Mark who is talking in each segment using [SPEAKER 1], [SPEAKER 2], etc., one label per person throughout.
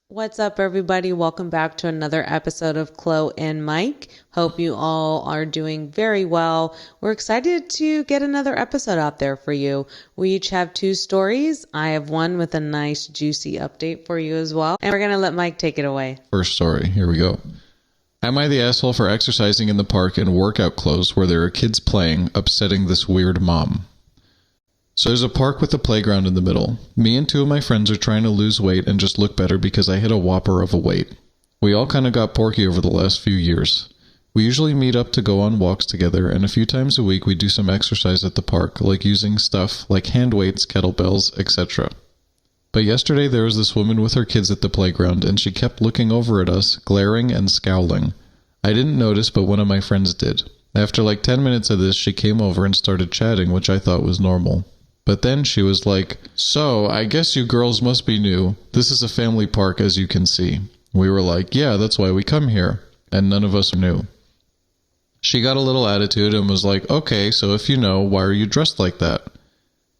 [SPEAKER 1] What's up, everybody? Welcome back to another episode of Chlo&Mike. Hope you all are doing very well. We're excited to get another episode out there for you. We each have two stories. I have one with a nice juicy update for you as well. And we're going to let Mike take it away.
[SPEAKER 2] First story. Here we go. Am I the asshole for exercising in the park in workout clothes where there are kids playing, upsetting this weird mom? So there's a park with a playground in the middle. Me and two of my friends are trying to lose weight and just look better because I hit a whopper of a weight. We all kind of got porky over the last few years. We usually meet up to go on walks together, and a few times a week we do some exercise at the park, like using stuff like hand weights, kettlebells, etc. But yesterday there was this woman with her kids at the playground, and she kept looking over at us, glaring and scowling. I didn't notice, but one of my friends did. After like 10 minutes of this, she came over and started chatting, which I thought was normal. But then she was like, "So, I guess you girls must be new. This is a family park, as you can see." We were like, "Yeah, that's why we come here." And none of us are new. She got a little attitude and was like, "Okay, so if you know, why are you dressed like that?"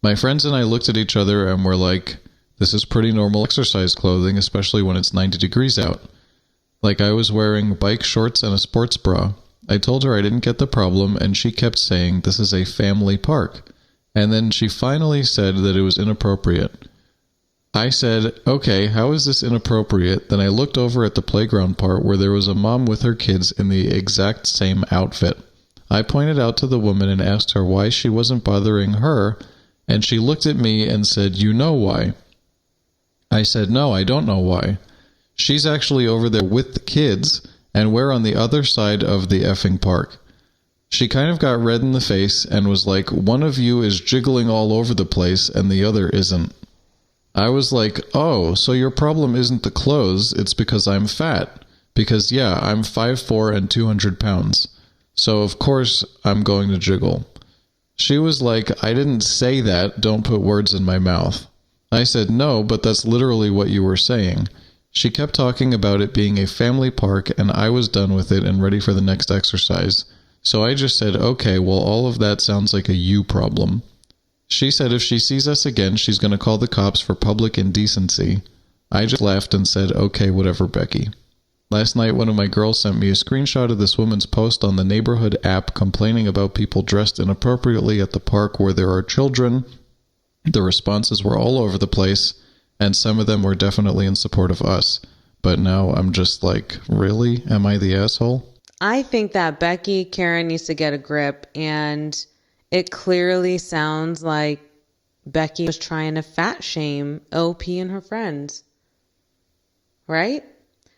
[SPEAKER 2] My friends and I looked at each other and were like, "This is pretty normal exercise clothing, especially when it's 90 degrees out." Like I was wearing bike shorts and a sports bra. I told her I didn't get the problem, and she kept saying, "This is a family park." And then she finally said that it was inappropriate. I said, "Okay, how is this inappropriate?" Then I looked over at the playground part where there was a mom with her kids in the exact same outfit. I pointed out to the woman and asked her why she wasn't bothering her, and she looked at me and said, "You know why." I said, "No, I don't know why. She's actually over there with the kids, and we're on the other side of the effing park." She kind of got red in the face and was like, "One of you is jiggling all over the place and the other isn't." I was like, "Oh, so your problem isn't the clothes, it's because I'm fat. Because yeah, I'm 5'4" and 200 pounds. So of course I'm going to jiggle." She was like, "I didn't say that, don't put words in my mouth." I said, "No, but that's literally what you were saying." She kept talking about it being a family park, and I was done with it and ready for the next exercise. So I just said, "Okay, well, all of that sounds like a you problem." She said if she sees us again, she's going to call the cops for public indecency. I just laughed and said, "Okay, whatever, Becky." Last night, one of my girls sent me a screenshot of this woman's post on the neighborhood app complaining about people dressed inappropriately at the park where there are children. The responses were all over the place, and some of them were definitely in support of us. But now I'm just like, really? Am I the asshole?
[SPEAKER 1] I think that Becky, Karen needs to get a grip, and it clearly sounds like Becky was trying to fat shame OP and her friends, right?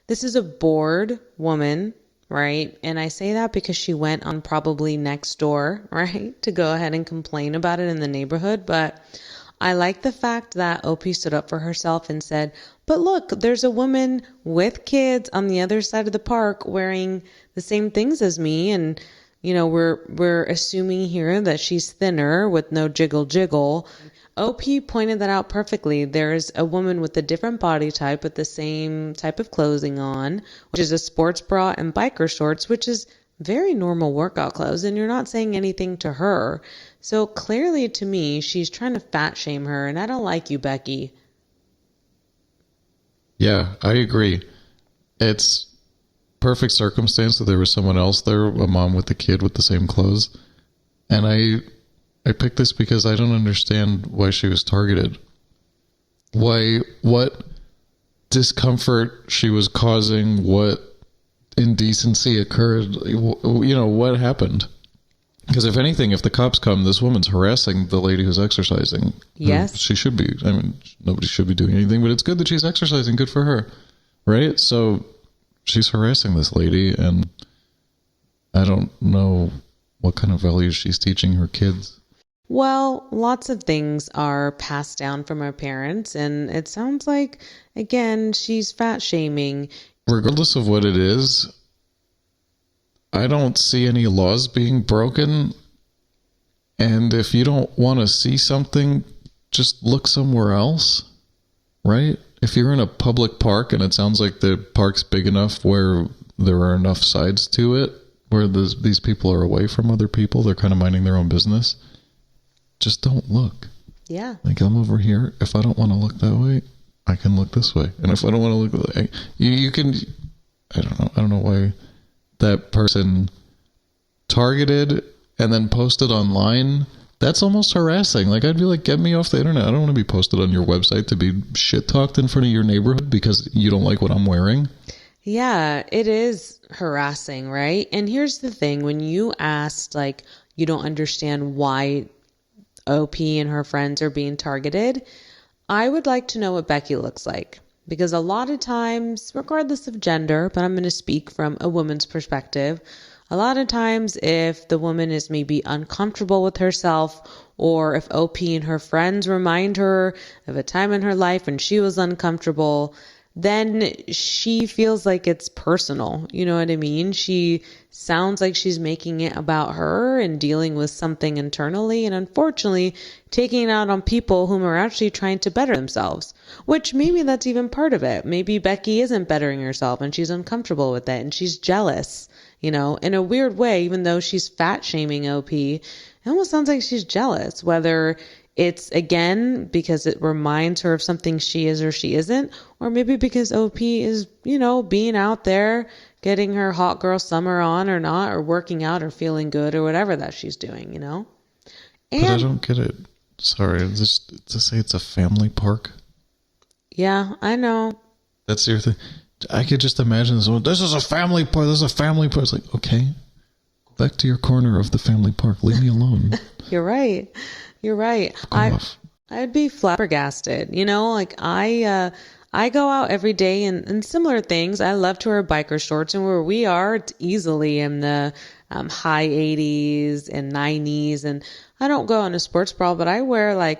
[SPEAKER 1] This is a bored woman, right? And I say that because she went on probably next door, right, to go ahead and complain about it in the neighborhood. But I like the fact that OP stood up for herself and said, "But look, there's a woman with kids on the other side of the park wearing the same things as me, and you know, we're assuming here that she's thinner with no jiggle." OP pointed that out perfectly. There's a woman with a different body type with the same type of clothing on, which is a sports bra and biker shorts, which is very normal workout clothes, and you're not saying anything to her. So clearly to me, she's trying to fat shame her, and I don't like you, Becky.
[SPEAKER 2] Yeah, I agree. It's perfect circumstance that there was someone else there, a mom with a kid with the same clothes. And I picked this because I don't understand why she was targeted. What discomfort she was causing, what indecency occurred, you know, what happened? Because if anything, if the cops come, this woman's harassing the lady who's exercising.
[SPEAKER 1] Yes.
[SPEAKER 2] She should be. I mean, nobody should be doing anything, but it's good that she's exercising. Good for her. Right? So she's harassing this lady, and I don't know what kind of values she's teaching her kids.
[SPEAKER 1] Well, lots of things are passed down from her parents, and it sounds like, again, she's fat shaming.
[SPEAKER 2] Regardless of what it is, I don't see any laws being broken. And if you don't want to see something, just look somewhere else, right? if you're in a public park and it sounds like the park's big enough where there are enough sides to it, where these people are away from other people, they're kind of minding their own business, just don't look.
[SPEAKER 1] Yeah.
[SPEAKER 2] Like, I'm over here. If I don't want to look that way, I can look this way. And if I don't want to look that way, you can, I don't know why that person targeted and then posted online. That's almost harassing. Like, I'd be like, get me off the internet. I don't want to be posted on your website to be shit talked in front of your neighborhood because you don't like what I'm wearing.
[SPEAKER 1] Yeah, it is harassing, right? And here's the thing. When you asked, like, you don't understand why OP and her friends are being targeted, I would like to know what Becky looks like. Because a lot of times, regardless of gender, but I'm going to speak from a woman's perspective, a lot of times if the woman is maybe uncomfortable with herself, or if OP and her friends remind her of a time in her life when she was uncomfortable, then she feels like it's personal. You know what I mean? She sounds like she's making it about her and dealing with something internally, and unfortunately taking it out on people whom are actually trying to better themselves, which maybe that's even part of it. Maybe Becky isn't bettering herself and she's uncomfortable with it and she's jealous, you know, in a weird way. Even though she's fat shaming OP, it almost sounds like she's jealous, whether it's, again, because it reminds her of something she is or she isn't, or maybe because OP is, you know, being out there, getting her hot girl summer on or not, or working out or feeling good or whatever that she's doing, you know? And
[SPEAKER 2] but I don't get it. Sorry, just to say it's a family park.
[SPEAKER 1] Yeah, I know.
[SPEAKER 2] That's your thing. I could just imagine this is a family park. This is a family park. It's like, okay, go back to your corner of the family park. Leave me alone.
[SPEAKER 1] You're right. You're right. I'd be flabbergasted. You know, like I go out every day and similar things. I love to wear biker shorts, and where we are, it's easily in the high 80s and 90s. And I don't go in a sports bra, but I wear like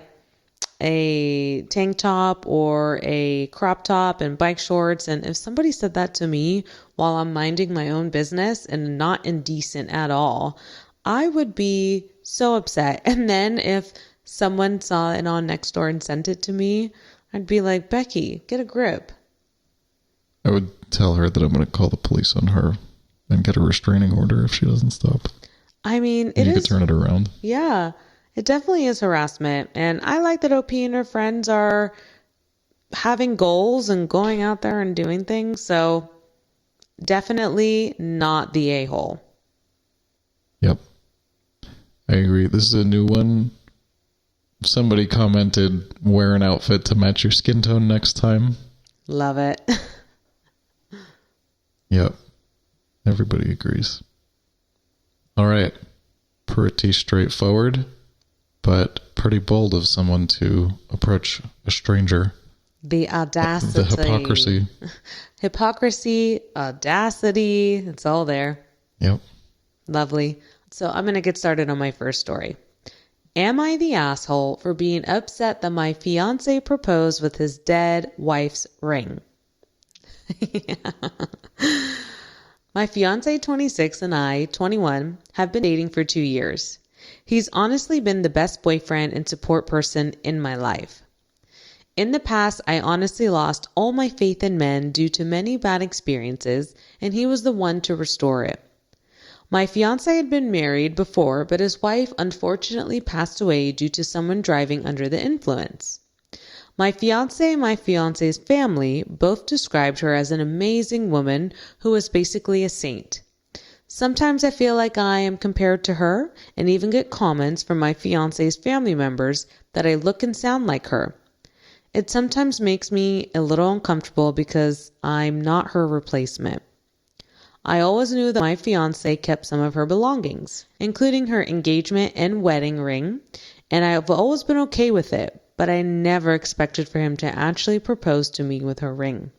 [SPEAKER 1] a tank top or a crop top and bike shorts. And if somebody said that to me while I'm minding my own business and not indecent at all, I would be so upset. And then if someone saw it on Nextdoor and sent it to me, I'd be like, Becky, get a grip.
[SPEAKER 2] I would tell her that I'm going to call the police on her and get a restraining order if she doesn't stop.
[SPEAKER 1] I mean,
[SPEAKER 2] and you could turn it around.
[SPEAKER 1] Yeah, it definitely is harassment. And I like that OP and her friends are having goals and going out there and doing things. So definitely not the a-hole.
[SPEAKER 2] Yep. I agree. This is a new one. Somebody commented, wear an outfit to match your skin tone next time.
[SPEAKER 1] Love it.
[SPEAKER 2] Yep. Everybody agrees. All right. Pretty straightforward, but pretty bold of someone to approach a stranger.
[SPEAKER 1] The audacity.
[SPEAKER 2] The hypocrisy.
[SPEAKER 1] Hypocrisy, audacity. It's all there.
[SPEAKER 2] Yep.
[SPEAKER 1] Lovely. So I'm going to get started on my first story. Am I the asshole for being upset that my fiance proposed with his dead wife's ring? My fiance, 26, and I, 21, have been dating for 2 years. He's honestly been the best boyfriend and support person in my life. In the past, I honestly lost all my faith in men due to many bad experiences, and he was the one to restore it. My fiance had been married before, but his wife unfortunately passed away due to someone driving under the influence. My fiance and my fiance's family both described her as an amazing woman who was basically a saint. Sometimes I feel like I am compared to her, and even get comments from my fiance's family members that I look and sound like her. It sometimes makes me a little uncomfortable because I'm not her replacement. I always knew that my fiance kept some of her belongings, including her engagement and wedding ring, and I've always been okay with it, but I never expected for him to actually propose to me with her ring.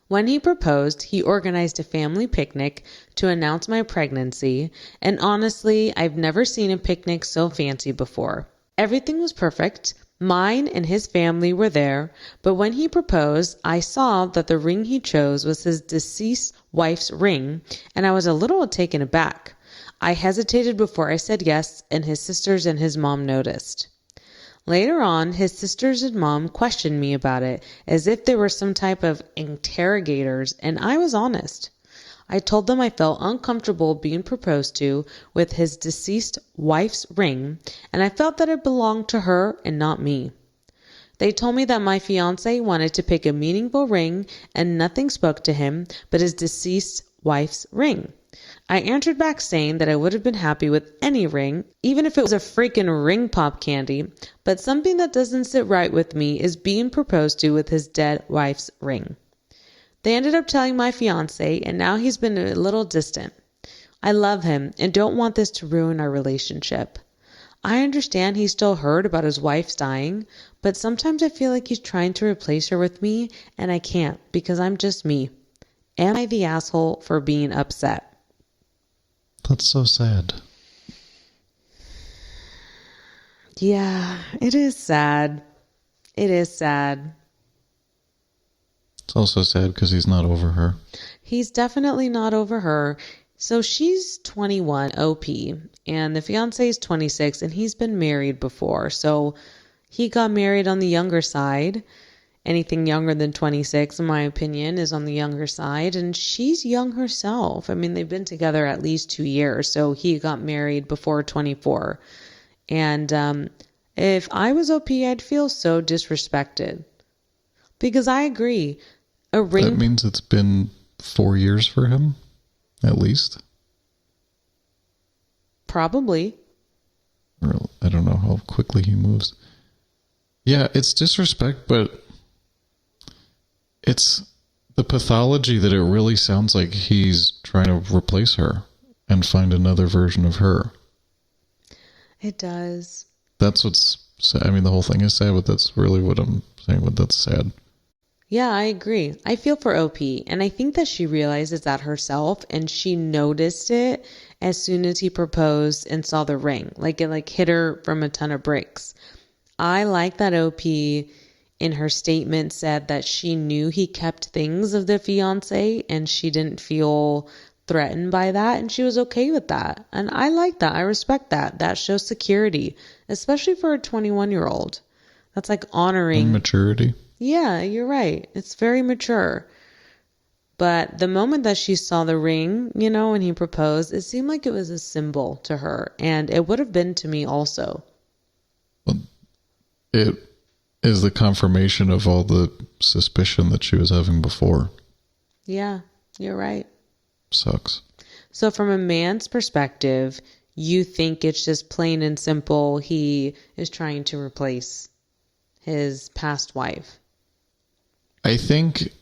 [SPEAKER 1] When he proposed, he organized a family picnic to announce my pregnancy, and honestly, I've never seen a picnic so fancy before. Everything was perfect. Mine and his family were there, but when he proposed, I saw that the ring he chose was his deceased wife's ring, and I was a little taken aback. I hesitated before I said yes, and his sisters and his mom noticed. Later on, his sisters and mom questioned me about it as if they were some type of interrogators, and I was honest. I told them I felt uncomfortable being proposed to with his deceased wife's ring, and I felt that it belonged to her and not me. They told me that my fiance wanted to pick a meaningful ring and nothing spoke to him but his deceased wife's ring. I answered back saying that I would have been happy with any ring, even if it was a freaking ring pop candy, but something that doesn't sit right with me is being proposed to with his dead wife's ring. They ended up telling my fiance, and now he's been a little distant. I love him and don't want this to ruin our relationship. I understand he's still hurt about his wife's dying, but sometimes I feel like he's trying to replace her with me, and I can't because I'm just me. Am I the asshole for being upset?
[SPEAKER 2] That's so sad.
[SPEAKER 1] Yeah, it is sad. It is sad.
[SPEAKER 2] It's also sad because he's not over her.
[SPEAKER 1] He's definitely not over her. So she's 21, OP, and the fiance is 26, and he's been married before. So he got married on the younger side. Anything younger than 26, in my opinion, is on the younger side. And she's young herself. I mean, they've been together at least 2 years. So he got married before 24. And if I was OP, I'd feel so disrespected. Because I agree. A ring.
[SPEAKER 2] That means it's been 4 years for him, at least.
[SPEAKER 1] Probably.
[SPEAKER 2] Or I don't know how quickly he moves. Yeah, it's disrespect, but it's the pathology that it really sounds like he's trying to replace her and find another version of her.
[SPEAKER 1] It does.
[SPEAKER 2] That's what's sad. I mean, the whole thing is sad, but that's really what I'm saying, but that's sad.
[SPEAKER 1] Yeah, I agree. I feel for OP, and I think that she realizes that herself, and she noticed it as soon as he proposed and saw the ring. Like it hit her from a ton of bricks. I like that OP in her statement said that she knew he kept things of the fiance and she didn't feel threatened by that, and she was okay with that. And I like that. I respect that. That shows security, especially for a 21-year-old. That's like honoring
[SPEAKER 2] maturity.
[SPEAKER 1] Yeah, you're right. It's very mature. But the moment that she saw the ring, when he proposed, it seemed like it was a symbol to her. And it would have been to me also.
[SPEAKER 2] Well, it is the confirmation of all the suspicion that she was having before.
[SPEAKER 1] Yeah, you're right.
[SPEAKER 2] Sucks.
[SPEAKER 1] So from a man's perspective, you think it's just plain and simple he is trying to replace his past wife?
[SPEAKER 2] I think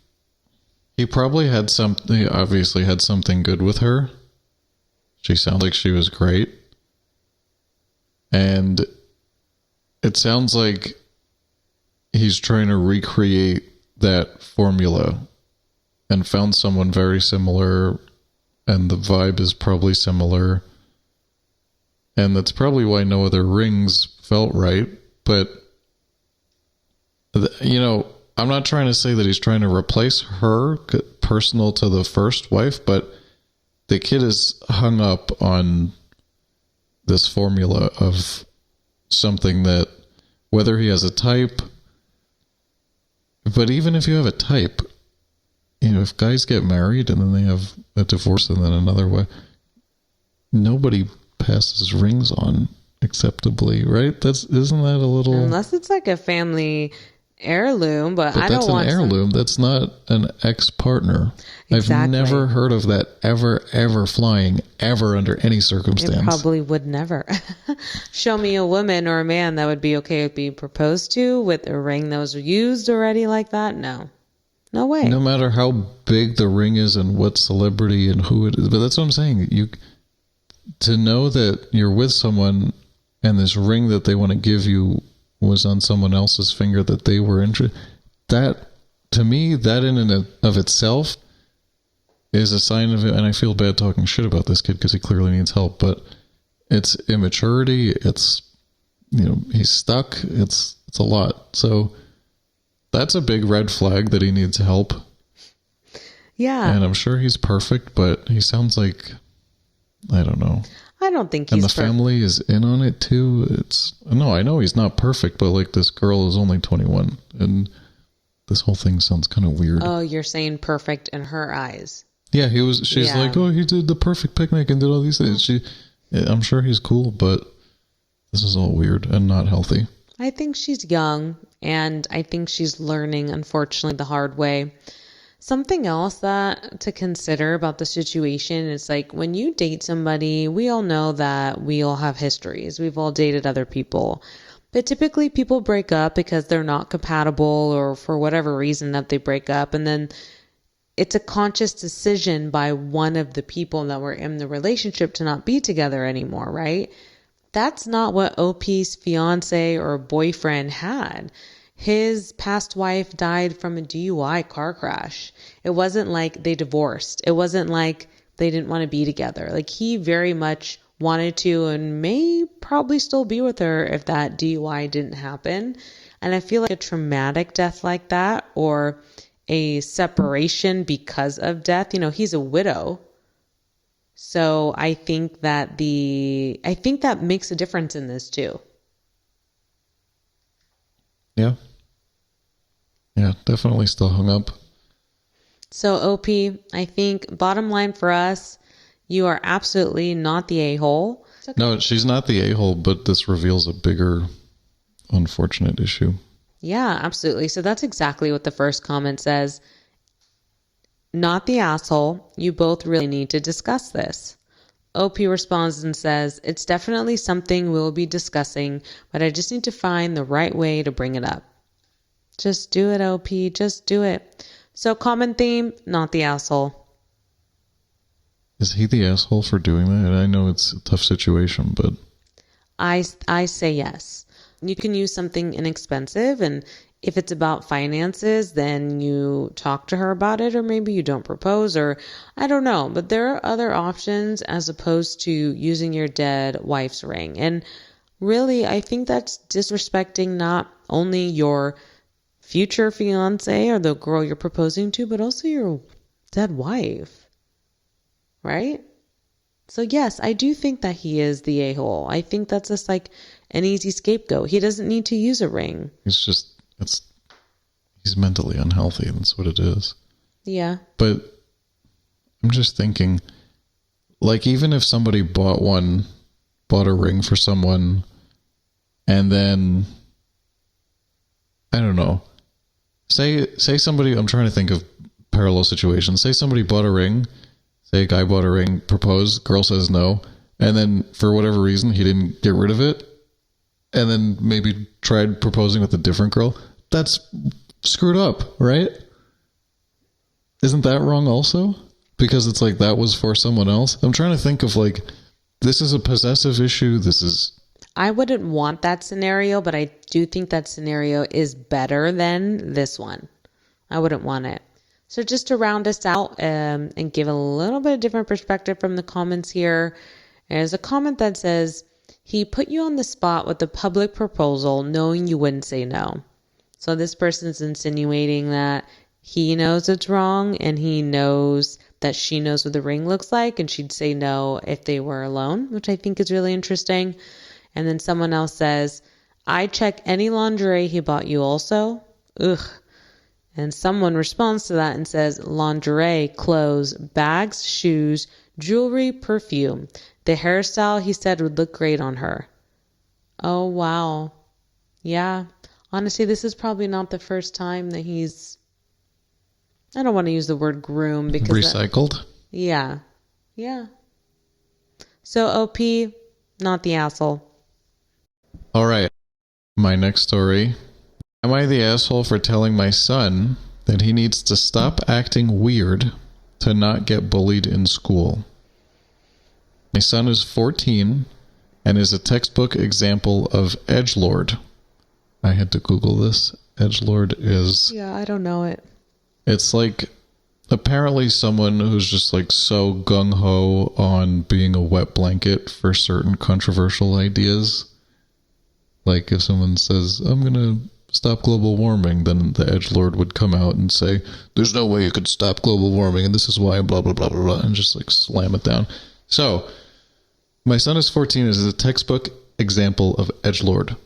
[SPEAKER 2] he probably obviously had something good with her. She sounded like she was great. And it sounds like he's trying to recreate that formula and found someone very similar, and the vibe is probably similar. And that's probably why no other rings felt right. But, I'm not trying to say that he's trying to replace her, personal to the first wife, but the kid is hung up on this formula of something that, whether he has a type, but even if you have a type, if guys get married and then they have a divorce and then another way, nobody passes rings on acceptably, right? Isn't that a little...
[SPEAKER 1] Unless it's like a family heirloom, but I don't want...
[SPEAKER 2] That's an heirloom. That's not an ex-partner. Exactly. I've never heard of that ever flying, ever under any circumstance.
[SPEAKER 1] It probably would never. Show me a woman or a man that would be okay with being proposed to with a ring that was used already like that. No way.
[SPEAKER 2] No matter how big the ring is and what celebrity and who it is. But that's what I'm saying. To know that you're with someone and this ring that they want to give you was on someone else's finger that they were interested, that, to me, that in and of itself is a sign of it. And I feel bad talking shit about this kid because he clearly needs help, but it's immaturity. It's, he's stuck. It's a lot. So that's a big red flag that he needs help.
[SPEAKER 1] Yeah.
[SPEAKER 2] And I'm sure he's perfect, but he sounds like I don't know.
[SPEAKER 1] I don't think
[SPEAKER 2] And
[SPEAKER 1] he's
[SPEAKER 2] the family is in on it too. I know he's not perfect, but like this girl is only 21 and this whole thing sounds kind of weird.
[SPEAKER 1] Oh, you're saying perfect in her eyes.
[SPEAKER 2] Yeah, she's like, oh, he did the perfect picnic and did all these things. I'm sure he's cool, but this is all weird and not healthy.
[SPEAKER 1] I think she's young, and I think she's learning, unfortunately, the hard way. Something else that to consider about the situation is like when you date somebody, we all know that we all have histories. We've all dated other people. But typically people break up because they're not compatible or for whatever reason that they break up. And then it's a conscious decision by one of the people that were in the relationship to not be together anymore, right? That's not what OP's fiance or boyfriend had. His past wife died from a DUI car crash. It wasn't like they divorced. It wasn't like they didn't want to be together. Like he very much wanted to and may probably still be with her if that DUI didn't happen. And I feel like a traumatic death like that or a separation because of death, he's a widow. So I think that makes a difference in this too.
[SPEAKER 2] Yeah. Yeah, definitely still hung up.
[SPEAKER 1] So OP, I think bottom line for us, you are absolutely not the a-hole. Okay.
[SPEAKER 2] No, she's not the a-hole, but this reveals a bigger unfortunate issue.
[SPEAKER 1] Yeah, absolutely. So that's exactly what the first comment says. Not the asshole. You both really need to discuss this. OP responds and says, it's definitely something we'll be discussing, but I just need to find the right way to bring it up. Just do it, OP. Just do it. So common theme, not the asshole.
[SPEAKER 2] Is he the asshole for doing that? I know it's a tough situation, but...
[SPEAKER 1] I say yes. You can use something inexpensive, and if it's about finances, then you talk to her about it, or maybe you don't propose, or I don't know. But there are other options as opposed to using your dead wife's ring. And really, I think that's disrespecting not only your future fiance or the girl you're proposing to, but also your dead wife. Right? So yes, I do think that he is the a-hole. I think that's just like an easy scapegoat. He doesn't need to use a ring.
[SPEAKER 2] He's mentally unhealthy. That's what it is.
[SPEAKER 1] Yeah.
[SPEAKER 2] But I'm just thinking, like, even if somebody bought a ring for someone, and then, I don't know, say somebody, I'm trying to think of parallel situations. Say somebody bought a ring, say a guy bought a ring, proposed, girl says no, and then for whatever reason he didn't get rid of it, and then maybe tried proposing with a different girl. That's screwed up, right? Isn't that wrong also? Because it's like that was for someone else. I'm trying to think of like, this is a possessive issue.
[SPEAKER 1] I wouldn't want that scenario, but I do think that scenario is better than this one. I wouldn't want it. So just to round us out and give a little bit of different perspective from the comments here, there's a comment that says, he put you on the spot with a public proposal knowing you wouldn't say no. So this person's insinuating that he knows it's wrong and he knows that she knows what the ring looks like and she'd say no if they were alone, which I think is really interesting. And then someone else says, I check any lingerie he bought you also. Ugh. And someone responds to that and says, lingerie, clothes, bags, shoes, jewelry, perfume. The hairstyle, he said, would look great on her. Oh, wow. Yeah. Honestly, this is probably not the first time that he's, I don't want to use the word groom because
[SPEAKER 2] recycled.
[SPEAKER 1] Yeah. So OP, not the asshole.
[SPEAKER 2] All right. My next story. Am I the asshole for telling my son that he needs to stop acting weird to not get bullied in school? My son is 14 and is a textbook example of edgelord. I had to Google this. Edgelord is...
[SPEAKER 1] Yeah, I don't know it.
[SPEAKER 2] It's like apparently someone who's just like so gung-ho on being a wet blanket for certain controversial ideas. Like if someone says, I'm going to stop global warming, then the edgelord would come out and say, there's no way you could stop global warming and this is why blah, blah, blah, blah, blah, and just like slam it down. So My son is 14 and is a textbook example of edgelord.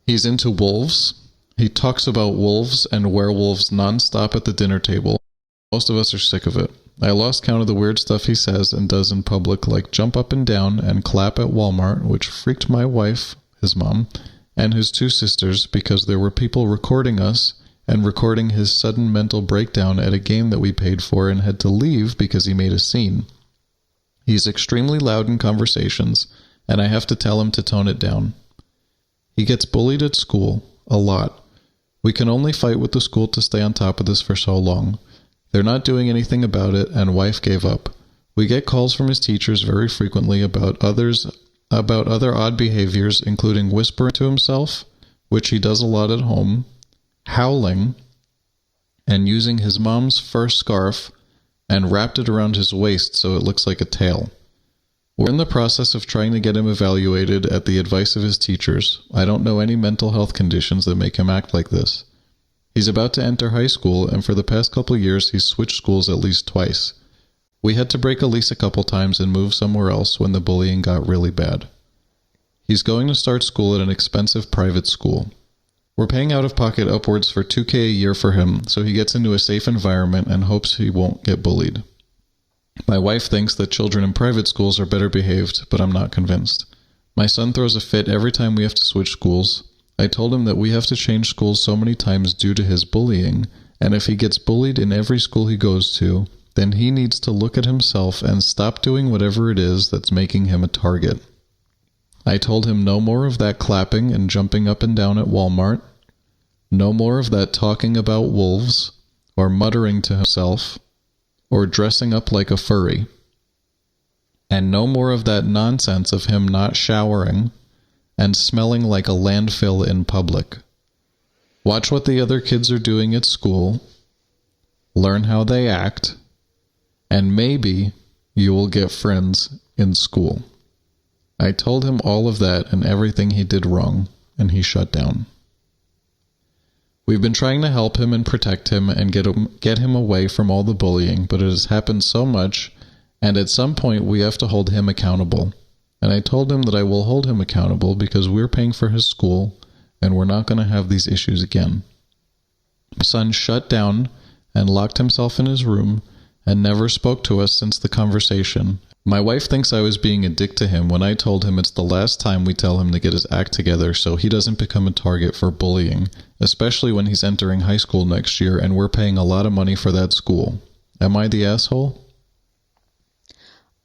[SPEAKER 2] He's into wolves. He talks about wolves and werewolves nonstop at the dinner table. Most of us are sick of it. I lost count of the weird stuff he says and does in public, like jump up and down and clap at Walmart, which freaked my wife, his mom, and his two sisters because there were people recording us and recording his sudden mental breakdown at a game that we paid for and had to leave because he made a scene. He's extremely loud in conversations, and I have to tell him to tone it down. He gets bullied at school, a lot. We can only fight with the school to stay on top of this for so long. They're not doing anything about it, and wife gave up. We get calls from his teachers very frequently about other odd behaviors, including whispering to himself, which he does a lot at home, howling, and using his mom's fur scarf and wrapped it around his waist so it looks like a tail. We're in the process of trying to get him evaluated at the advice of his teachers. I don't know any mental health conditions that make him act like this. He's about to enter high school, and for the past couple years, he's switched schools at least twice. We had to break a lease a couple times and move somewhere else when the bullying got really bad. He's going to start school at an expensive private school. We're paying out of pocket upwards for $2,000 a year for him, so he gets into a safe environment and hopes he won't get bullied. My wife thinks that children in private schools are better behaved, but I'm not convinced. My son throws a fit every time we have to switch schools. I told him that we have to change schools so many times due to his bullying, and if he gets bullied in every school he goes to, then he needs to look at himself and stop doing whatever it is that's making him a target. I told him no more of that clapping and jumping up and down at Walmart, no more of that talking about wolves, or muttering to himself, or dressing up like a furry, and no more of that nonsense of him not showering and smelling like a landfill in public. Watch what the other kids are doing at school, learn how they act, and maybe you will get friends in school. I told him all of that and everything he did wrong, and he shut down. We've been trying to help him and protect him and get him away from all the bullying, but it has happened so much, and at some point we have to hold him accountable. And I told him that I will hold him accountable because we're paying for his school, and we're not going to have these issues again. My son shut down and locked himself in his room and never spoke to us since the conversation. My wife thinks I was being a dick to him when I told him it's the last time we tell him to get his act together so he doesn't become a target for bullying, especially when he's entering high school next year and we're paying a lot of money for that school. Am I the asshole?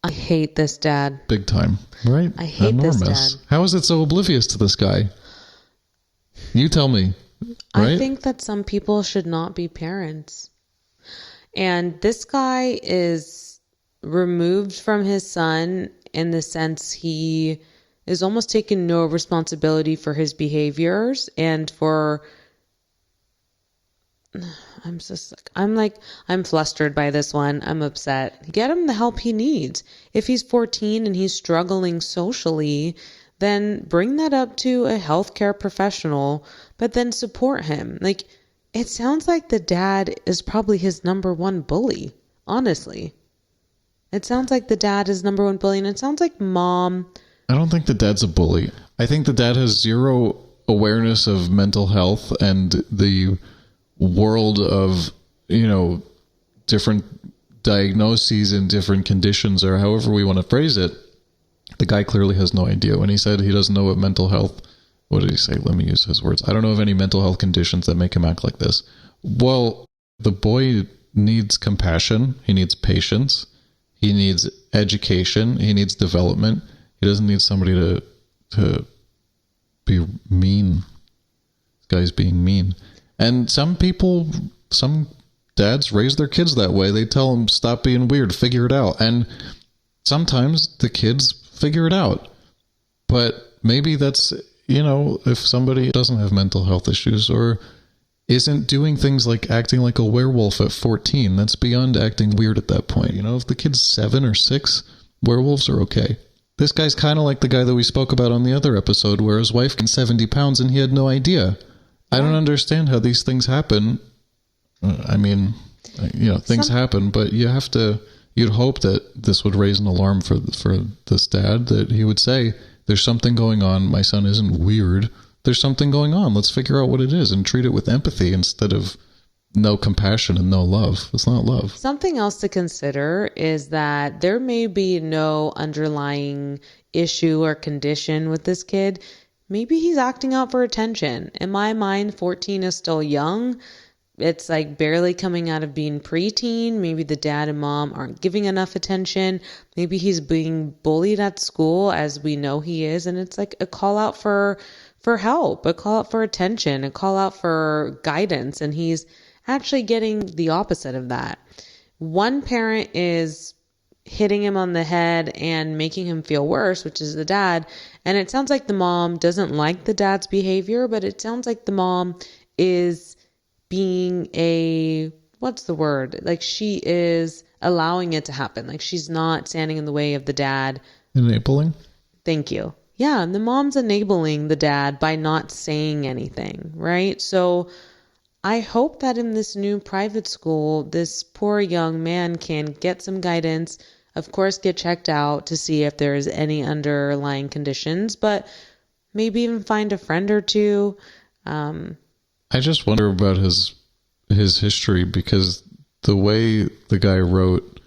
[SPEAKER 1] I hate this dad.
[SPEAKER 2] Big time, right?
[SPEAKER 1] I hate
[SPEAKER 2] Enormous.
[SPEAKER 1] this dad.
[SPEAKER 2] How is it so oblivious to this guy? You tell me, right?
[SPEAKER 1] I think that some people should not be parents. And this guy is removed from his son in the sense he is almost taking no responsibility for his behaviors and for I'm flustered by this one. I'm upset. Get him the help he needs. If he's 14 and he's struggling socially, then bring that up to a healthcare professional, but then support him. Like, it sounds like the dad is probably his number one bully, honestly. It sounds like the dad is number one bully, and it sounds like mom.
[SPEAKER 2] I don't think the dad's a bully. I think the dad has zero awareness of mental health and the world of, different diagnoses and different conditions, or however we want to phrase it. The guy clearly has no idea. When he said he doesn't know what mental health, what did he say? Let me use his words. I don't know of any mental health conditions that make him act like this. Well, the boy needs compassion. He needs patience. He needs education. He needs development. He doesn't need somebody to be mean. This guy's being mean. And some dads raise their kids that way. They tell them, stop being weird, figure it out. And sometimes the kids figure it out. But maybe that's, if somebody doesn't have mental health issues or isn't doing things like acting like a werewolf at 14, that's beyond acting weird at that point. If the kid's 7 or 6, werewolves are okay. This guy's kind of like the guy that we spoke about on the other episode where his wife gained 70 pounds and he had no idea. I don't understand how these things happen. Things happen, but you have to you'd hope that this would raise an alarm for this dad, that he would say, there's something going on. My son isn't weird. There's something going on. Let's figure out what it is and treat it with empathy instead of no compassion and no love. It's not love.
[SPEAKER 1] Something else to consider is that there may be no underlying issue or condition with this kid. Maybe he's acting out for attention. In my mind, 14 is still young. It's like barely coming out of being preteen. Maybe the dad and mom aren't giving enough attention. Maybe he's being bullied at school, as we know he is. And it's like a call out for help, a call out for attention, a call out for guidance. And he's actually getting the opposite of that. One parent is hitting him on the head and making him feel worse, which is the dad. And it sounds like the mom doesn't like the dad's behavior, but it sounds like the mom is being what's the word? Like she is allowing it to happen. Like she's not standing in the way of the dad.
[SPEAKER 2] Enabling?
[SPEAKER 1] Thank you. Yeah. And the mom's enabling the dad by not saying anything, right? So I hope that in this new private school, this poor young man can get some guidance, of course, get checked out to see if there's any underlying conditions, but maybe even find a friend or two.
[SPEAKER 2] I just wonder about his history, because the way the guy wrote,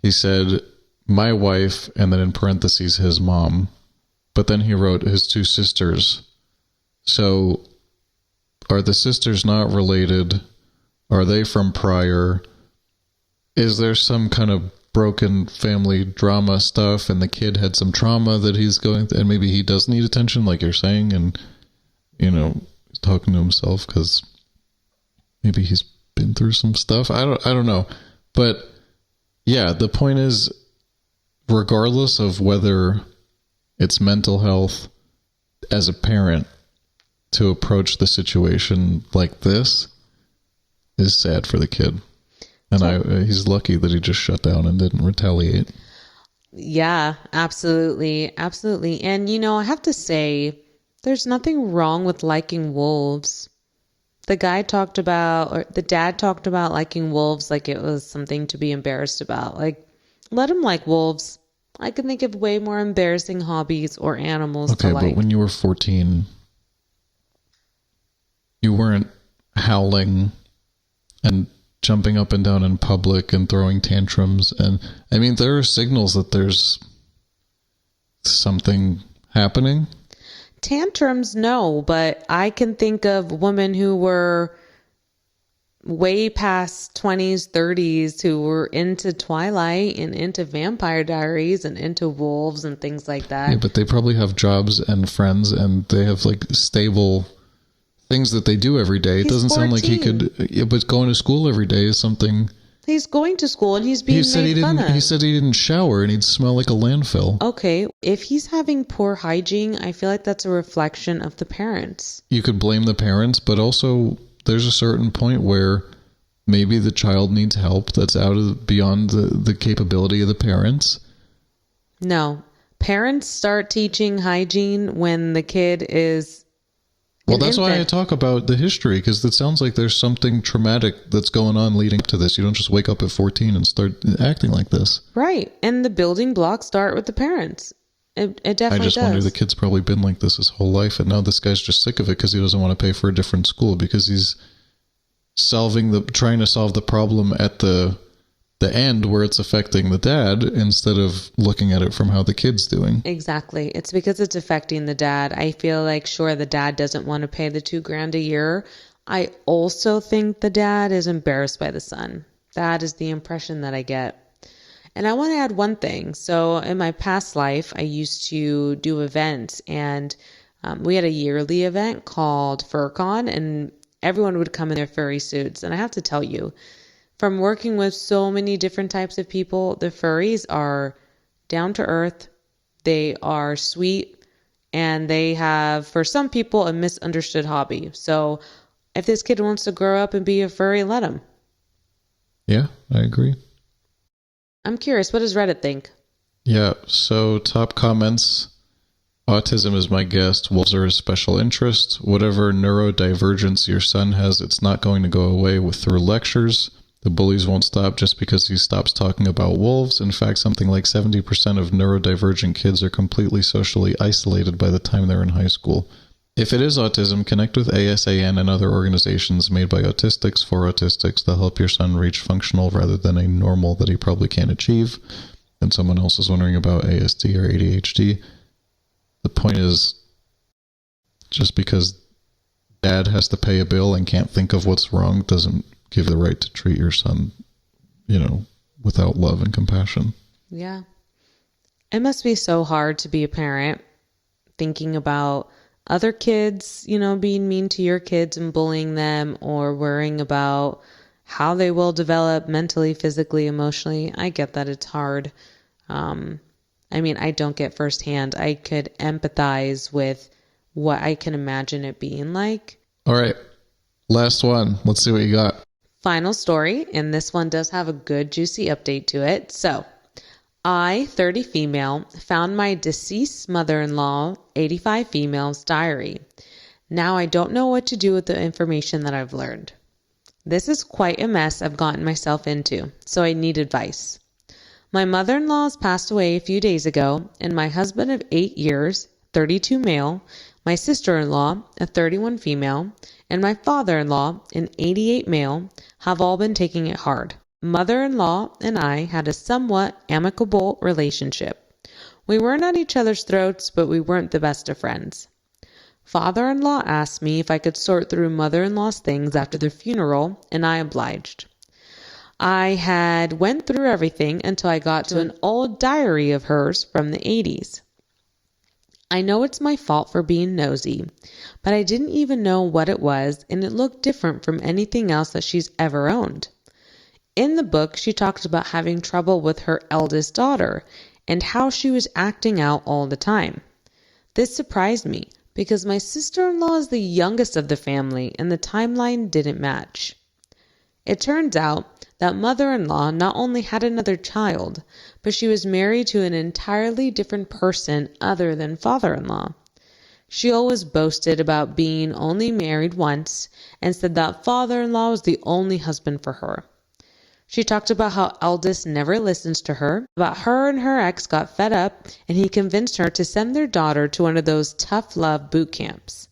[SPEAKER 2] he said, my wife, and then in parentheses, his mom. But then he wrote his two sisters. So are the sisters not related? Are they from prior? Is there some kind of broken family drama stuff, and the kid had some trauma that he's going through, and maybe he does need attention, like you're saying, and, he's talking to himself because maybe he's been through some stuff. I don't know. But yeah, the point is, regardless of whether it's mental health, as a parent, to approach the situation like this is sad for the kid. And he's lucky that he just shut down and didn't retaliate.
[SPEAKER 1] Yeah, absolutely. Absolutely. And, I have to say, there's nothing wrong with liking wolves. The dad talked about liking wolves like it was something to be embarrassed about. Like, let him like wolves. I can think of way more embarrassing hobbies or animals to like.
[SPEAKER 2] Okay, but when you were 14, you weren't howling and jumping up and down in public and throwing tantrums. And I mean, there are signals that there's something happening.
[SPEAKER 1] Tantrums, no, but I can think of women who were way past 20s, 30s, who were into Twilight and into Vampire Diaries and into wolves and things like that.
[SPEAKER 2] Yeah, but they probably have jobs and friends, and they have like stable things that they do every day. It doesn't 14. Sound like he could, but going to school every day is something.
[SPEAKER 1] He's going to school and he's being made fun of.
[SPEAKER 2] He said he didn't shower and he'd smell like a landfill.
[SPEAKER 1] Okay, if he's having poor hygiene, I feel like that's a reflection of the parents.
[SPEAKER 2] You could blame the parents, but also there's a certain point where maybe the child needs help that's beyond the capability of the parents.
[SPEAKER 1] No, parents start teaching hygiene when the kid is.
[SPEAKER 2] Well, that's why I talk about the history, because it sounds like there's something traumatic that's going on leading up to this. You don't just wake up at 14 and start acting like this.
[SPEAKER 1] Right. And the building blocks start with the parents. It definitely does.
[SPEAKER 2] I just wonder, the kid's probably been like this his whole life, and now this guy's just sick of it because he doesn't want to pay for a different school, because he's trying to solve the problem at the end where it's affecting the dad, instead of looking at it from how the kid's doing.
[SPEAKER 1] Exactly. It's because it's affecting the dad. I feel like, sure, the dad doesn't want to pay the $2,000 a year. I also think the dad is embarrassed by the son. That is the impression that I get. And I want to add one thing. So in my past life, I used to do events, and we had a yearly event called FurCon, and everyone would come in their furry suits. And I have to tell you, from working with so many different types of people, the furries are down to earth, they are sweet, and they have, for some people, a misunderstood hobby. So if this kid wants to grow up and be a furry, let him.
[SPEAKER 2] Yeah, I agree.
[SPEAKER 1] I'm curious, what does Reddit think?
[SPEAKER 2] Yeah, so top comments. Autism is my guest. Wolves are his special interest. Whatever neurodivergence your son has, it's not going to go away through lectures. The bullies won't stop just because he stops talking about wolves. In fact, something like 70% of neurodivergent kids are completely socially isolated by the time they're in high school. If it is autism, connect with ASAN and other organizations made by autistics for autistics. They'll help your son reach functional rather than a normal that he probably can't achieve. And someone else is wondering about ASD or ADHD. The point is, just because dad has to pay a bill and can't think of what's wrong doesn't give the right to treat your son, without love and compassion.
[SPEAKER 1] Yeah. It must be so hard to be a parent thinking about other kids, being mean to your kids and bullying them, or worrying about how they will develop mentally, physically, emotionally. I get that it's hard. I don't get firsthand. I could empathize with what I can imagine it being like.
[SPEAKER 2] All right. Last one. Let's see what you got.
[SPEAKER 1] Final story, and this one does have a good juicy update to it. So, I, 30 female, found my deceased mother-in-law, 85 female's diary. Now I don't know what to do with the information that I've learned. This is quite a mess I've gotten myself into, so I need advice. My mother-in-law has passed away a few days ago, and my husband of 8 years, 32 male, my sister-in-law, a 31 female, and my father-in-law, an 88 male, have all been taking it hard. Mother-in-law and I had a somewhat amicable relationship. We weren't at each other's throats, but we weren't the best of friends. Father-in-law asked me if I could sort through mother-in-law's things after the funeral, and I obliged. I had went through everything until I got to an old diary of hers from the 80s. I know it's my fault for being nosy, but I didn't even know what it was, and it looked different from anything else that she's ever owned. In the book, she talked about having trouble with her eldest daughter and how she was acting out all the time. This surprised me because my sister-in-law is the youngest of the family and the timeline didn't match. It turns out that mother-in-law not only had another child, but she was married to an entirely different person other than father-in-law. She always boasted about being only married once and said that father-in-law was the only husband for her. She talked about how eldest never listens to her, about her and her ex got fed up, and he convinced her to send their daughter to one of those tough love boot camps.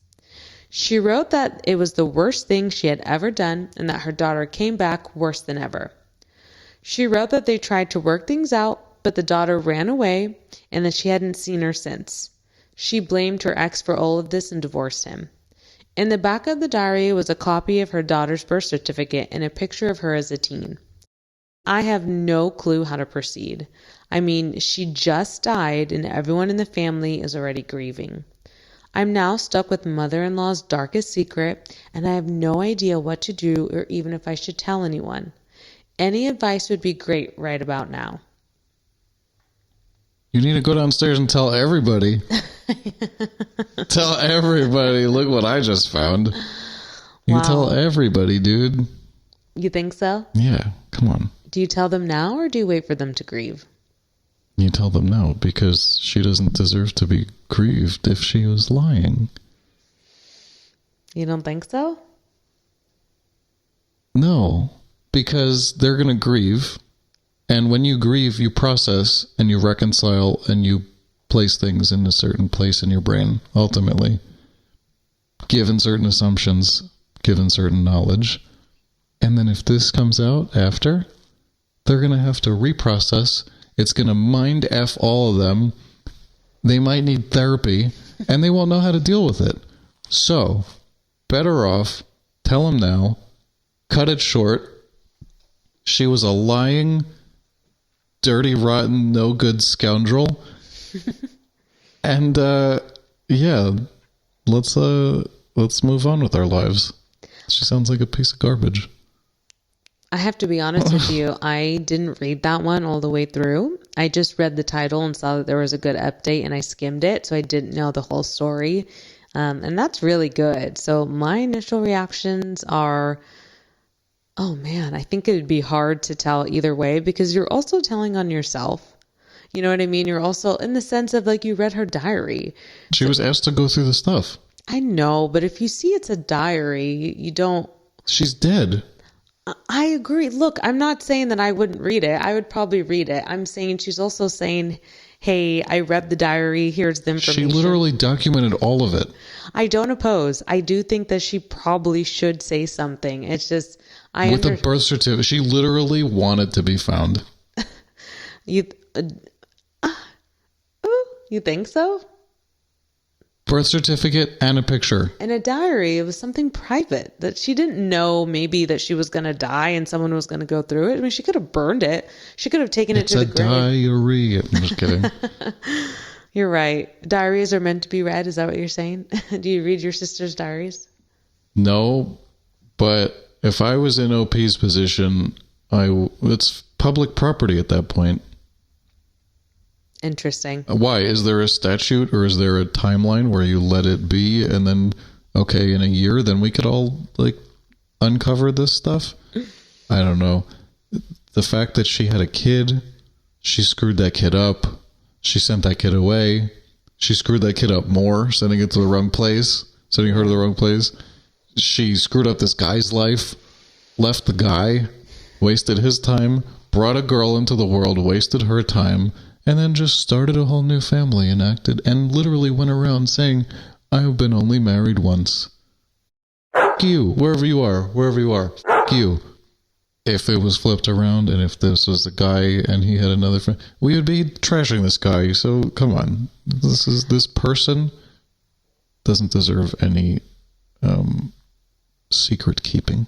[SPEAKER 1] She wrote that it was the worst thing she had ever done and that her daughter came back worse than ever. She wrote that they tried to work things out, but the daughter ran away and that she hadn't seen her since. She blamed her ex for all of this and divorced him. In the back of the diary was a copy of her daughter's birth certificate and a picture of her as a teen. I have no clue how to proceed. She just died and everyone in the family is already grieving. I'm now stuck with mother-in-law's darkest secret, and I have no idea what to do or even if I should tell anyone. Any advice would be great right about now.
[SPEAKER 2] You need to go downstairs and tell everybody. Tell everybody, look what I just found. You
[SPEAKER 1] Wow.
[SPEAKER 2] tell everybody, dude.
[SPEAKER 1] You think so?
[SPEAKER 2] Yeah, come on.
[SPEAKER 1] Do you tell them now or do you wait for them to grieve?
[SPEAKER 2] You tell them no, because she doesn't deserve to be grieved if she was lying.
[SPEAKER 1] You don't think so?
[SPEAKER 2] No, because they're going to grieve. And when you grieve, you process and you reconcile and you place things in a certain place in your brain, ultimately. Given certain assumptions, given certain knowledge. And then if this comes out after, they're going to have to reprocess. It's going to mind F all of them. They might need therapy, and they won't know how to deal with it. So, better off, tell them now, cut it short. She was a lying, dirty, rotten, no good scoundrel. And, let's move on with our lives. She sounds like a piece of garbage.
[SPEAKER 1] I have to be honest with you. I didn't read that one all the way through. I just read the title and saw that there was a good update and I skimmed it. So I didn't know the whole story. And that's really good. So my initial reactions are, oh man, I think it would be hard to tell either way because you're also telling on yourself. You know what I mean? You're also in the sense of like you read her diary.
[SPEAKER 2] She was asked to go through the stuff.
[SPEAKER 1] I know, but if you see it's a diary, you don't.
[SPEAKER 2] She's dead.
[SPEAKER 1] I agree. Look, I'm not saying that I wouldn't read it. I would probably read it. I'm saying she's also saying, hey, I read the diary. Here's the
[SPEAKER 2] She
[SPEAKER 1] information.
[SPEAKER 2] literally documented all of it.
[SPEAKER 1] I don't oppose. I do think that she probably should say something. It's just,
[SPEAKER 2] With a birth certificate. She literally wanted to be found.
[SPEAKER 1] You, you think so?
[SPEAKER 2] Birth certificate and a picture.
[SPEAKER 1] In a diary, it was something private that she didn't know maybe that she was going to die and someone was going to go through it. I mean, she could have burned it. She could have taken it to the grave.
[SPEAKER 2] Diarrhea. I'm just kidding.
[SPEAKER 1] You're right. Diaries are meant to be read. Is that what you're saying? Do you read your sister's diaries?
[SPEAKER 2] No, but if I was in OP's position, it's public property at that point.
[SPEAKER 1] Interesting.
[SPEAKER 2] Why? Is there a statute or is there a timeline where you let it be and then, okay, in a year, then we could all uncover this stuff? I don't know. The fact that she had a kid, she screwed that kid up. She sent that kid away. She screwed that kid up more, sending her to the wrong place. She screwed up this guy's life, left the guy, wasted his time, brought a girl into the world, wasted her time, and then just started a whole new family and literally went around saying, I've been only married once. F*** you, wherever you are. F*** you. If it was flipped around and if this was the guy and he had another friend, we would be trashing this guy. So come on. This person doesn't deserve any secret keeping.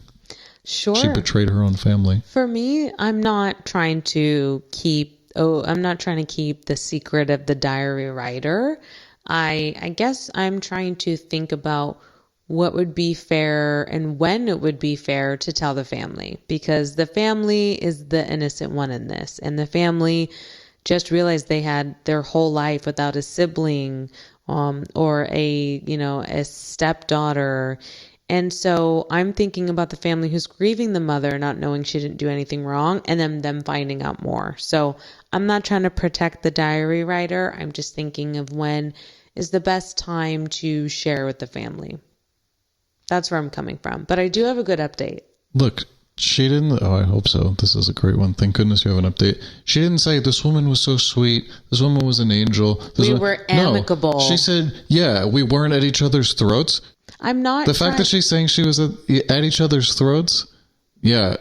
[SPEAKER 1] Sure.
[SPEAKER 2] She betrayed her own family.
[SPEAKER 1] For me, I'm not trying to keep the secret of the diary writer. I guess I'm trying to think about what would be fair and when it would be fair to tell the family, because the family is the innocent one in this, and the family just realized they had their whole life without a sibling or a stepdaughter. And so I'm thinking about the family who's grieving the mother, not knowing she didn't do anything wrong, and then them finding out more. So I'm not trying to protect the diary writer. I'm just thinking of when is the best time to share with the family. That's where I'm coming from. But I do have a good update.
[SPEAKER 2] Look, she didn't... Oh, I hope so. This is a great one. Thank goodness you have an update. She didn't say, this woman was so sweet. This woman was an angel.
[SPEAKER 1] We were amicable.
[SPEAKER 2] No, she said, yeah, we weren't at each other's throats.
[SPEAKER 1] I'm not...
[SPEAKER 2] The fact that she's saying she was at each other's throats, yeah,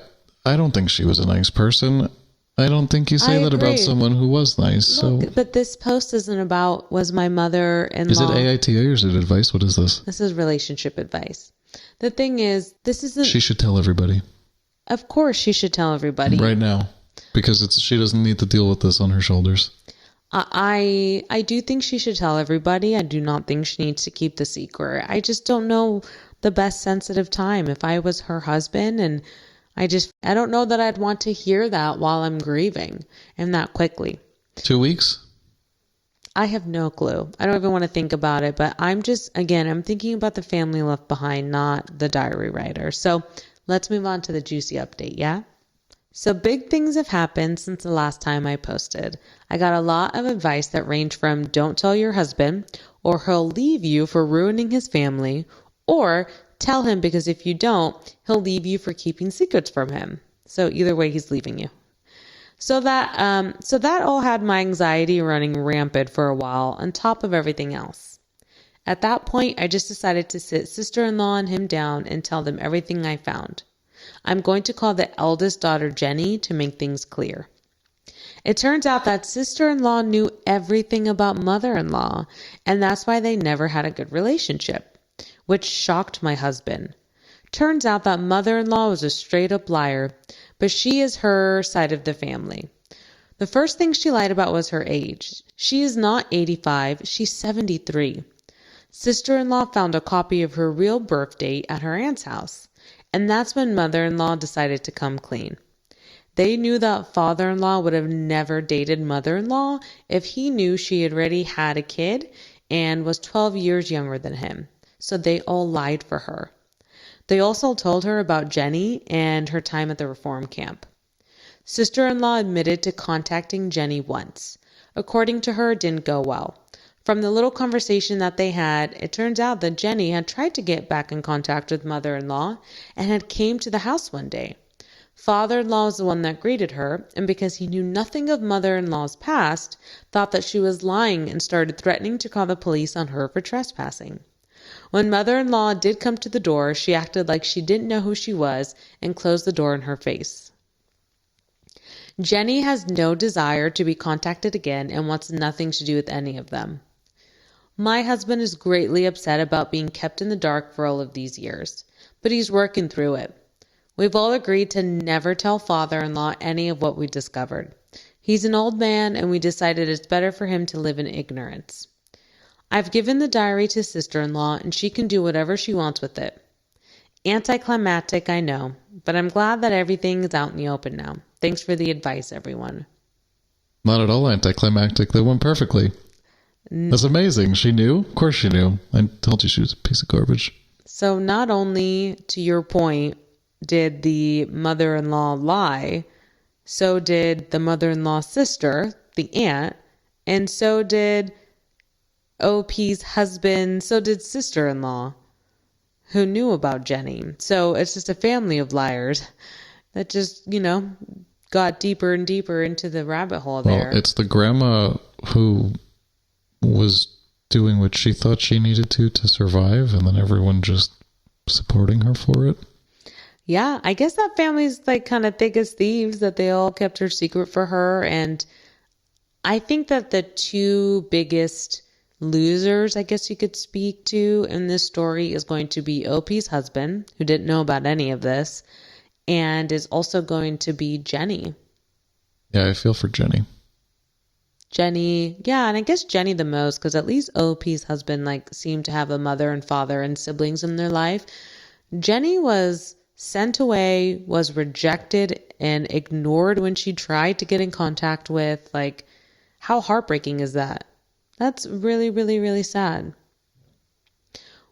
[SPEAKER 2] I don't think she was a nice person. I don't think you say that about someone who was nice.
[SPEAKER 1] Look,
[SPEAKER 2] so,
[SPEAKER 1] but this post isn't about, was my mother-in-law...
[SPEAKER 2] Is it AITA or is it advice? What is this?
[SPEAKER 1] This is relationship advice. The thing is, this isn't...
[SPEAKER 2] She should tell everybody.
[SPEAKER 1] Of course she should tell everybody.
[SPEAKER 2] Right now. Because she doesn't need to deal with this on her shoulders.
[SPEAKER 1] I do think she should tell everybody. I do not think she needs to keep the secret. I just don't know the best sensitive time. If I was her husband, and I don't know that I'd want to hear that while I'm grieving and that quickly.
[SPEAKER 2] 2 weeks?
[SPEAKER 1] I have no clue. I don't even want to think about it, but I'm thinking about the family left behind, not the diary writer. So let's move on to the juicy update, yeah? So big things have happened since the last time I posted. I got a lot of advice that ranged from don't tell your husband, or he'll leave you for ruining his family, or tell him because if you don't, he'll leave you for keeping secrets from him. So either way, he's leaving you. So that all had my anxiety running rampant for a while on top of everything else. At that point, I just decided to sit sister-in-law and him down and tell them everything I found. I'm going to call the eldest daughter Jenny to make things clear. It turns out that sister-in-law knew everything about mother-in-law, and that's why they never had a good relationship, which shocked my husband. Turns out that mother-in-law was a straight-up liar, but she is her side of the family. The first thing she lied about was her age. She is not 85, she's 73. Sister-in-law found a copy of her real birth date at her aunt's house, and that's when mother-in-law decided to come clean. They knew that father-in-law would have never dated mother-in-law if he knew she had already had a kid and was 12 years younger than him, so they all lied for her. They also told her about Jenny and her time at the reform camp. Sister-in-law admitted to contacting Jenny once. According to her, it didn't go well. From the little conversation that they had, it turns out that Jenny had tried to get back in contact with mother-in-law and had came to the house one day. Father-in-law was the one that greeted her, and because he knew nothing of mother-in-law's past, thought that she was lying and started threatening to call the police on her for trespassing. When mother-in-law did come to the door, she acted like she didn't know who she was and closed the door in her face. Jenny has no desire to be contacted again and wants nothing to do with any of them. My husband is greatly upset about being kept in the dark for all of these years, but he's working through it. We've all agreed to never tell father-in-law any of what we discovered. He's an old man, and we decided it's better for him to live in ignorance. I've given the diary to sister-in-law, and she can do whatever she wants with it. Anticlimactic, I know, but I'm glad that everything is out in the open now. Thanks for the advice, everyone.
[SPEAKER 2] Not at all anticlimactic. That went perfectly. That's amazing. She knew? Of course she knew. I told you she was a piece of garbage.
[SPEAKER 1] So not only, to your point, did the mother-in-law lie, so did the mother-in-law's sister, the aunt, and so did OP's husband, so did sister-in-law, who knew about Jenny. So it's just a family of liars that just, got deeper and deeper into the rabbit hole there.
[SPEAKER 2] Well, it's the grandma who was doing what she thought she needed to survive, and then everyone just supporting her for it.
[SPEAKER 1] Yeah, I guess that family's like kind of thick as thieves, that they all kept her secret for her. And I think that the two biggest losers, I guess you could speak to in this story, is going to be OP's husband, who didn't know about any of this, and is also going to be Jenny.
[SPEAKER 2] Yeah, I feel for Jenny.
[SPEAKER 1] Yeah, and I guess Jenny the most, because at least OP's husband seemed to have a mother and father and siblings in their life. Jenny was sent away, was rejected and ignored when she tried to get in contact with. How heartbreaking is that? That's really, really, really sad.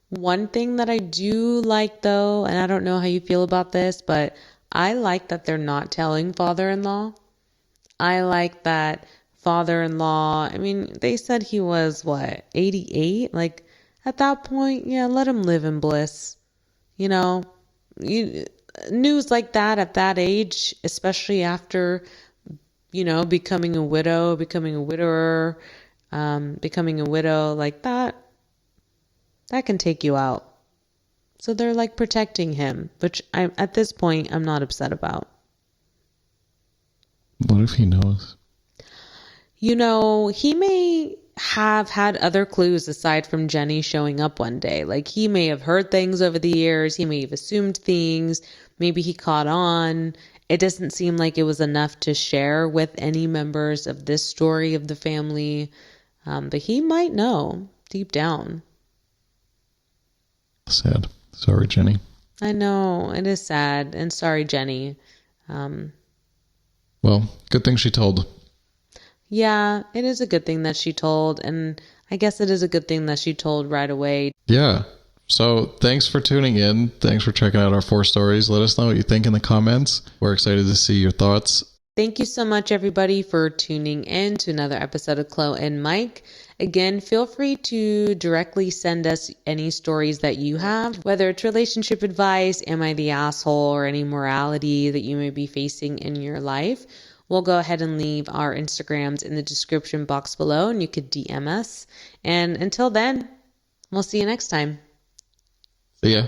[SPEAKER 1] One thing that I do like, though, and I don't know how you feel about this, but I like that they're not telling father-in-law. I like that father-in-law, they said he was, 88? At that point, yeah, let him live in bliss. News like that at that age, especially after, becoming a widow, becoming a widower, becoming a widow like that can take you out. So they're protecting him, which at this point, I'm not upset about.
[SPEAKER 2] What if he knows?
[SPEAKER 1] He may have had other clues aside from Jenny showing up one day. He may have heard things over the years. He may have assumed things. Maybe he caught on. It doesn't seem like it was enough to share with any members of this story of the family. But he might know deep down.
[SPEAKER 2] Sad. Sorry, Jenny.
[SPEAKER 1] I know. It is sad. And sorry, Jenny.
[SPEAKER 2] Well, good thing she told.
[SPEAKER 1] Yeah, it is a good thing that she told, and I guess it is a good thing that she told right away.
[SPEAKER 2] Yeah. So thanks for tuning in. Thanks for checking out our 4 stories. Let us know what you think in the comments. We're excited to see your thoughts.
[SPEAKER 1] Thank you so much, everybody, for tuning in to another episode of Chlo&Mike. Again, feel free to directly send us any stories that you have, whether it's relationship advice, am I the asshole, or any morality that you may be facing in your life. We'll go ahead and leave our Instagrams in the description box below, and you could DM us. And until then, we'll see you next time.
[SPEAKER 2] See ya.